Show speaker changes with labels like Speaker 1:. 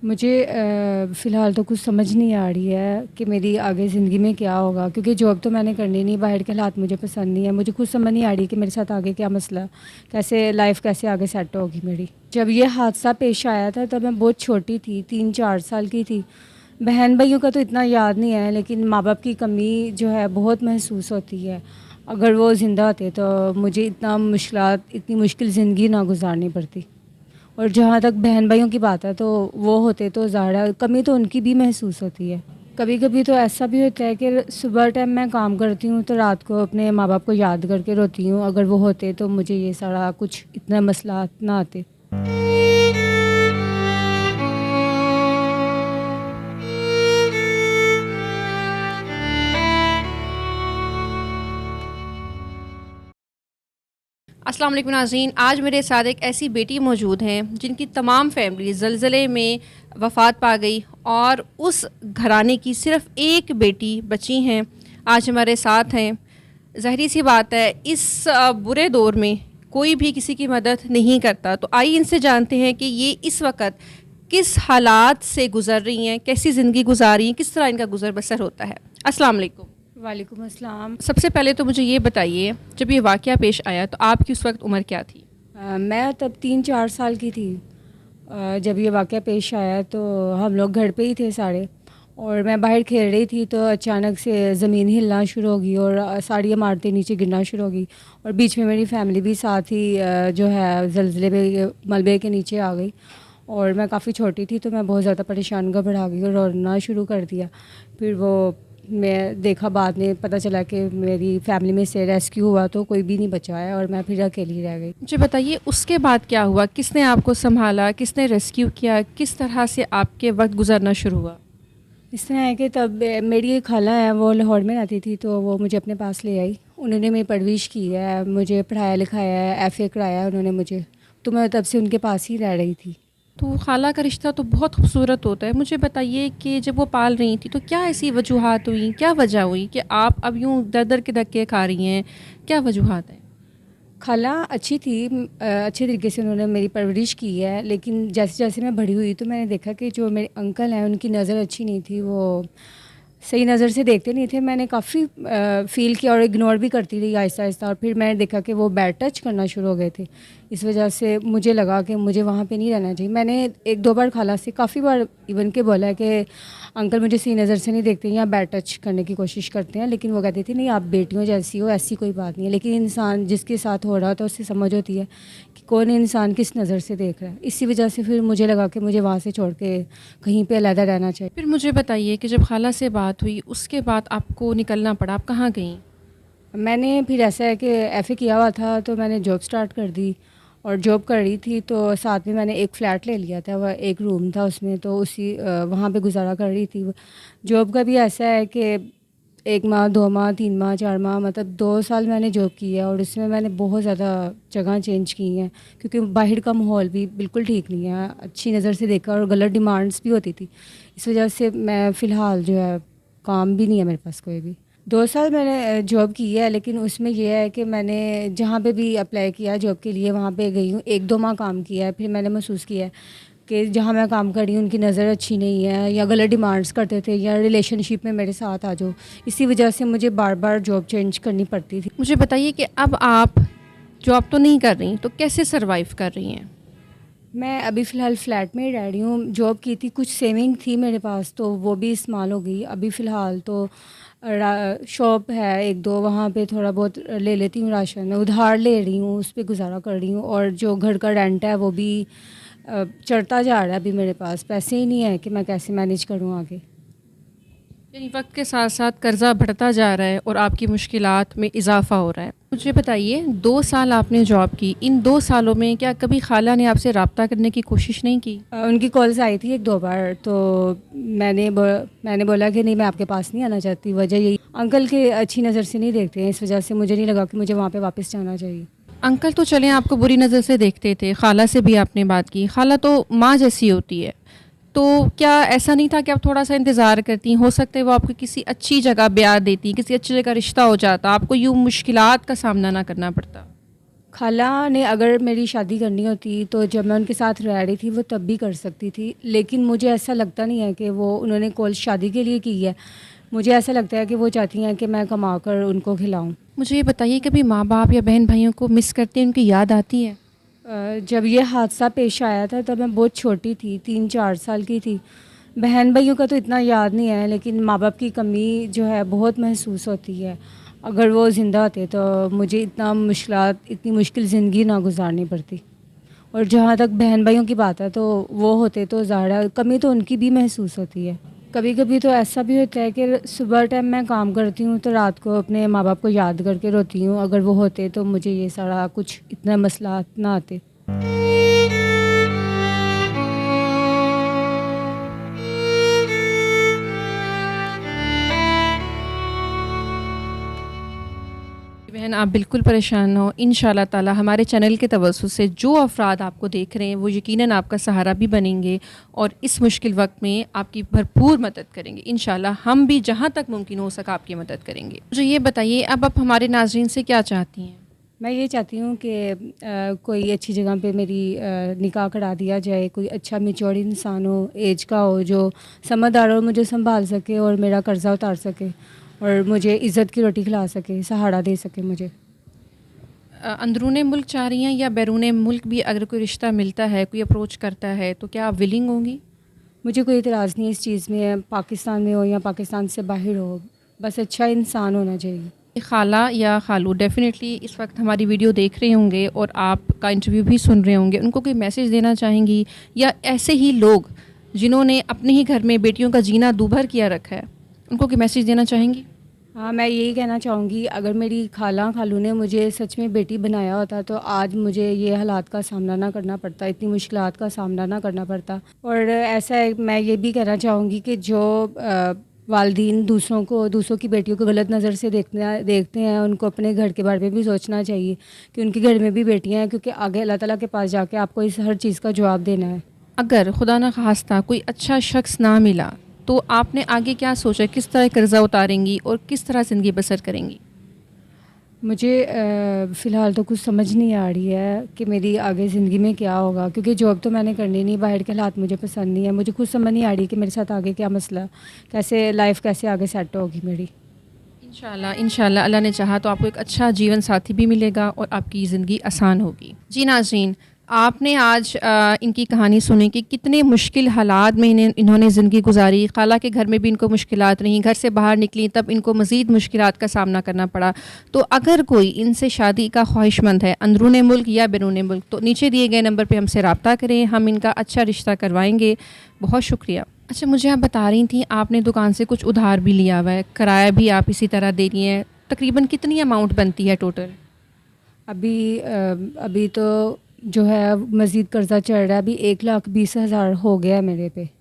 Speaker 1: मुझे फ़िलहाल तो कुछ समझ नहीं आ रही है कि मेरी आगे ज़िंदगी में क्या होगा, क्योंकि जॉब तो मैंने करनी नहीं, बाहर के हालात मुझे पसंद नहीं है। मुझे खुद समझ नहीं आ रही कि मेरे साथ आगे क्या मसला, कैसे लाइफ़ कैसे आगे सेट होगी मेरी। जब ये हादसा पेश आया था तब मैं बहुत छोटी थी, 3-4 साल की थी। बहन भाइयों का तो इतना याद नहीं है, लेकिन माँ बाप की कमी जो है बहुत महसूस होती है। अगर वो ज़िंदा होते तो मुझे इतनी मुश्किल ज़िंदगी ना गुजारनी पड़ती। और जहाँ तक बहन भाइयों की बात है, तो वो होते तो ज़्यादा कमी तो उनकी भी महसूस होती है। कभी कभी तो ऐसा भी होता है कि सुबह टाइम मैं काम करती हूँ तो रात को अपने माँ बाप को याद करके रोती हूँ। अगर वो होते तो मुझे ये सारा कुछ इतना मसला ना आते।
Speaker 2: अस्सलाम वालेकुम नाज़रीन। आज मेरे साथ एक ऐसी बेटी मौजूद हैं जिनकी तमाम फैमिली ज़लज़ले में वफ़ात पा गई और उस घराने की सिर्फ़ एक बेटी बची हैं। आज हमारे साथ हैं। ज़ाहिर सी बात है, इस बुरे दौर में कोई भी किसी की मदद नहीं करता। तो आइए इनसे जानते हैं कि ये इस वक्त किस हालात से गुज़र रही हैं, कैसी ज़िंदगी गुजार रही हैं, किस तरह इनका गुज़र बसर होता है। अस्सलाम वालेकुम।
Speaker 1: वालेकुम अस्सलाम।
Speaker 2: सबसे पहले तो मुझे ये बताइए, जब ये वाक़या पेश आया तो आपकी उस वक्त उम्र क्या थी?
Speaker 1: मैं तब 3-4 साल की थी। जब ये वाक़या पेश आया तो हम लोग घर पे ही थे सारे, और मैं बाहर खेल रही थी तो अचानक से ज़मीन हिलना शुरू हो गई और सारी इमारतें नीचे गिरना शुरू हो गई। और बीच में मेरी फैमिली भी साथ ही जो है ज़लज़ले में मलबे के नीचे आ गई। और मैं काफ़ी छोटी थी तो मैं बहुत ज़्यादा परेशान घबरा गई और रोना शुरू कर दिया। फिर वो मैं देखा, बाद में पता चला कि मेरी फैमिली में से रेस्क्यू हुआ तो कोई भी नहीं बचा है और मैं फिर अकेली रह गई।
Speaker 2: मुझे बताइए उसके बाद क्या हुआ? किसने आपको सँभाला? किसने रेस्क्यू किया? किस तरह से आपके वक्त गुजरना शुरू हुआ?
Speaker 1: इस तरह है कि तब मेरी एक खाला है, वो लाहौर में रहती थी, तो वो मुझे अपने पास ले आई। उन्होंने मेरी परवरिश की है, मुझे पढ़ाया लिखाया है, एफ़ए कराया है उन्होंने मुझे। तो मैं तब से उनके पास ही रह रही थी।
Speaker 2: तो खाला का रिश्ता तो बहुत खूबसूरत होता है। मुझे बताइए कि जब वो पाल रही थी तो क्या ऐसी वजूहात हुई, क्या वजह हुई कि आप अब यूँ दर-दर के धक्के खा रही हैं? क्या वजूहात हैं?
Speaker 1: खाला अच्छी थी, अच्छे तरीके से उन्होंने मेरी परवरिश की है, लेकिन जैसे-जैसे मैं बड़ी हुई तो मैंने देखा कि जो मेरे अंकल हैं उनकी नज़र अच्छी नहीं थी, वो सही नज़र से देखते नहीं थे। मैंने काफ़ी फ़ील किया और इग्नोर भी करती रही आहिस्ता-आहिस्ता, और फिर मैंने देखा कि वो बैड टच करना शुरू हो गए थे। इस वजह से मुझे लगा कि मुझे वहाँ पे नहीं रहना चाहिए। मैंने 1-2 बार खाला से काफ़ी बार इवन के बोला है कि अंकल मुझे सही नज़र से नहीं देखते या बैड टच करने की कोशिश करते हैं, लेकिन वो कहती थी नहीं, आप बेटियों जैसी हो, ऐसी कोई बात नहीं है। लेकिन इंसान जिसके साथ हो रहा होता है उससे समझ होती है कि कौन इंसान किस नज़र से देख रहा है। इसी वजह से फिर मुझे लगा कि मुझे वहाँ से छोड़ के कहीं पे अलग रहना चाहिए।
Speaker 2: फिर मुझे बताइए कि जब खाला से बात हुई उसके बाद आपको निकलना पड़ा, आप कहाँ गईं?
Speaker 1: मैंने फिर ऐसा है कि एफ़ए किया हुआ था तो मैंने जॉब स्टार्ट कर दी, और जॉब कर रही थी तो साथ में मैंने एक फ़्लैट ले लिया था, वह एक रूम था उसमें, तो वहाँ पे गुजारा कर रही थी। जॉब का भी ऐसा है कि 1 माह, 2 माह, 3 माह, 4 माह, मतलब 2 साल मैंने जॉब की है, और इसमें मैंने बहुत ज़्यादा जगह चेंज की हैं, क्योंकि बाहर का माहौल भी बिल्कुल ठीक नहीं है, अच्छी नज़र से देखा, और गलत डिमांड्स भी होती थी। इस वजह से मैं फ़िलहाल जो है, काम भी नहीं है मेरे पास कोई भी। 2 साल मैंने जॉब की है, लेकिन उसमें ये है कि मैंने जहाँ पे भी अप्लाई किया जॉब के लिए वहाँ पे गई हूँ, 1-2 माह काम किया है। फिर मैंने महसूस किया है कि जहाँ मैं काम कर रही हूँ उनकी नज़र अच्छी नहीं है, या गलत डिमांड्स करते थे, या रिलेशनशिप में मेरे साथ आ जाओ। इसी वजह से मुझे बार-बार जॉब चेंज करनी पड़ती थी।
Speaker 2: मुझे बताइए कि अब आप जॉब तो नहीं कर रही, तो कैसे सर्वाइव कर रही हैं?
Speaker 1: मैं अभी फ़िलहाल फ्लैट में ही रह रही हूँ। जॉब की थी, कुछ सेविंग थी मेरे पास, तो वो भी इस्तेमाल हो गई। अभी फ़िलहाल तो शॉप है 1-2, वहाँ पे थोड़ा बहुत ले लेती हूँ राशन, उधार ले रही हूँ, उस पे गुज़ारा कर रही हूँ। और जो घर का रेंट है वो भी चढ़ता जा रहा है। अभी मेरे पास पैसे ही नहीं है कि मैं कैसे मैनेज करूँ आगे।
Speaker 2: यानी वक्त के साथ साथ कर्ज़ा बढ़ता जा रहा है और आपकी मुश्किलात में इजाफ़ा हो रहा है। मुझे बताइए 2 साल आपने जॉब की, इन 2 सालों में क्या कभी खाला ने आपसे रब्ता करने की कोशिश नहीं की?
Speaker 1: उनकी कॉल्स आई थी 1-2 बार, तो मैंने बोला कि नहीं, मैं आपके पास नहीं आना चाहती। वजह यही, अंकल के अच्छी नज़र से नहीं देखते हैं, इस वजह से मुझे नहीं लगा कि मुझे वहाँ पे वापस जाना चाहिए।
Speaker 2: अंकल तो चलें आपको बुरी नज़र से देखते थे, खाला से भी आपने बात की, खाला तो माँ जैसी होती है। तो क्या ऐसा नहीं था कि आप थोड़ा-सा इंतज़ार करती? हो सकता है वो आपको किसी अच्छी जगह ब्याह देती, किसी अच्छी जगह रिश्ता हो जाता, आपको यूँ मुश्किलात का सामना ना करना पड़ता।
Speaker 1: खाला ने अगर मेरी शादी करनी होती तो जब मैं उनके साथ रह रही थी वो तब भी कर सकती थी, लेकिन मुझे ऐसा लगता नहीं है कि वो उन्होंने कॉल शादी के लिए की है। मुझे ऐसा लगता है कि वो चाहती हैं कि मैं कमा कर उनको खिलाऊं।
Speaker 2: मुझे ये बताइए, कभी माँ बाप या बहन भाइयों को मिस करते हैं, उनकी याद आती है?
Speaker 1: जब ये हादसा पेश आया था तब मैं बहुत छोटी थी, 3-4 साल की थी। बहन भाइयों का तो इतना याद नहीं है, लेकिन माँ बाप की कमी जो है बहुत महसूस होती है। अगर वो ज़िंदा होते तो मुझे इतनी मुश्किल ज़िंदगी ना गुजारनी पड़ती। और जहाँ तक बहन भाइयों की बात है तो वो होते तो ज़्यादा कमी तो उनकी भी महसूस होती है। कभी कभी तो ऐसा भी होता है कि सुबह टाइम मैं काम करती हूँ तो रात को अपने माँ बाप को याद करके रोती हूँ। अगर वो होते तो मुझे ये सारा कुछ इतना मसला ना आते।
Speaker 2: बहन, आप बिल्कुल परेशान हो। इंशाल्लाह ताला हमारे चैनल के तवज्जुह से जो अफराद आपको देख रहे हैं वो यकीनन आपका सहारा भी बनेंगे और इस मुश्किल वक्त में आपकी भरपूर मदद करेंगे। इंशाल्लाह हम भी जहाँ तक मुमकिन हो सका आपकी मदद करेंगे। मुझे ये बताइए, अब आप हमारे नाज़रीन से क्या चाहती हैं?
Speaker 1: मैं ये चाहती हूँ कि कोई अच्छी जगह पे मेरी निकाह करा दिया जाए। कोई अच्छा मैच्योर इंसान हो, एज का हो, जो समझदार हो, मुझे संभाल सके और मेरा कर्जा उतार सके और मुझे इज़्ज़त की रोटी खिला सके, सहारा दे सके मुझे।
Speaker 2: अंदरूने मुल्क चाह रही हैं या बैरूने मुल्क भी अगर कोई रिश्ता मिलता है, कोई अप्रोच करता है, तो क्या आप विलिंग होंगी?
Speaker 1: मुझे कोई इतराज़ नहीं है इस चीज़ में, पाकिस्तान में हो या पाकिस्तान से बाहर हो, बस अच्छा इंसान होना चाहिए।
Speaker 2: खाला या खालू डेफ़िनेटली इस वक्त हमारी वीडियो देख रहे होंगे और आपका इंटरव्यू भी सुन रहे होंगे। उनको कोई मैसेज देना चाहेंगी, या ऐसे ही लोग जिन्होंने अपने ही घर में बेटियों का जीना दूभर किया रखा है, उनको कोई मैसेज देना चाहेंगी?
Speaker 1: हाँ, मैं यही कहना चाहूँगी, अगर मेरी खाला खालू ने मुझे सच में बेटी बनाया होता तो आज मुझे ये हालात का सामना ना करना पड़ता, इतनी मुश्किलात का सामना ना करना पड़ता। और ऐसा है, मैं ये भी कहना चाहूँगी कि जो वालिदीन दूसरों की बेटियों को गलत नज़र से देखते हैं, उनको अपने घर के बारे में भी सोचना चाहिए कि उनके घर में भी बेटियाँ हैं, क्योंकि आगे अल्लाह ताला के पास जाके आपको इस हर चीज़ का जवाब देना है।
Speaker 2: अगर खुदा न खास्ता कोई अच्छा शख्स ना मिला तो आपने आगे क्या सोचा, किस तरह कर्ज़ा उतारेंगी और किस तरह ज़िंदगी बसर करेंगी?
Speaker 1: मुझे फ़िलहाल तो कुछ समझ नहीं आ रही है कि मेरी आगे ज़िंदगी में क्या होगा, क्योंकि जॉब तो मैंने करनी नहीं, बाहर के हालात मुझे पसंद नहीं है। मुझे खुद समझ नहीं आ रही कि मेरे साथ आगे क्या मसला, कैसे लाइफ कैसे आगे सेट होगी मेरी।
Speaker 2: इंशाल्लाह इंशाल्लाह अल्लाह ने चाहा तो आपको एक अच्छा जीवन साथी भी मिलेगा और आपकी ज़िंदगी आसान होगी। जी नाज़रीन, आपने आज इनकी कहानी सुनी कि कितने मुश्किल हालात में इन्होंने ज़िंदगी गुजारी। खाला के घर में भी इनको मुश्किलात रहीं, घर से बाहर निकली तब इनको मज़ीद मुश्किलात का सामना करना पड़ा। तो अगर कोई इनसे शादी का ख्वाहिशमंद है, अंदरूने मुल्क या बैरूने मुल्क, तो नीचे दिए गए नंबर पर हमसे रब्ता करें, हम इनका अच्छा रिश्ता करवाएँगे। बहुत शुक्रिया। अच्छा, मुझे आप बता रही थी आपने दुकान से कुछ उधार भी लिया हुआ है, किराया भी आप इसी तरह दे रही हैं, तकरीबन कितनी अमाउंट बनती है टोटल?
Speaker 1: अभी तो जो है मज़ीद कर्ज़ा चढ़ रहा है, अभी 1,20,000 हो गया है मेरे पे।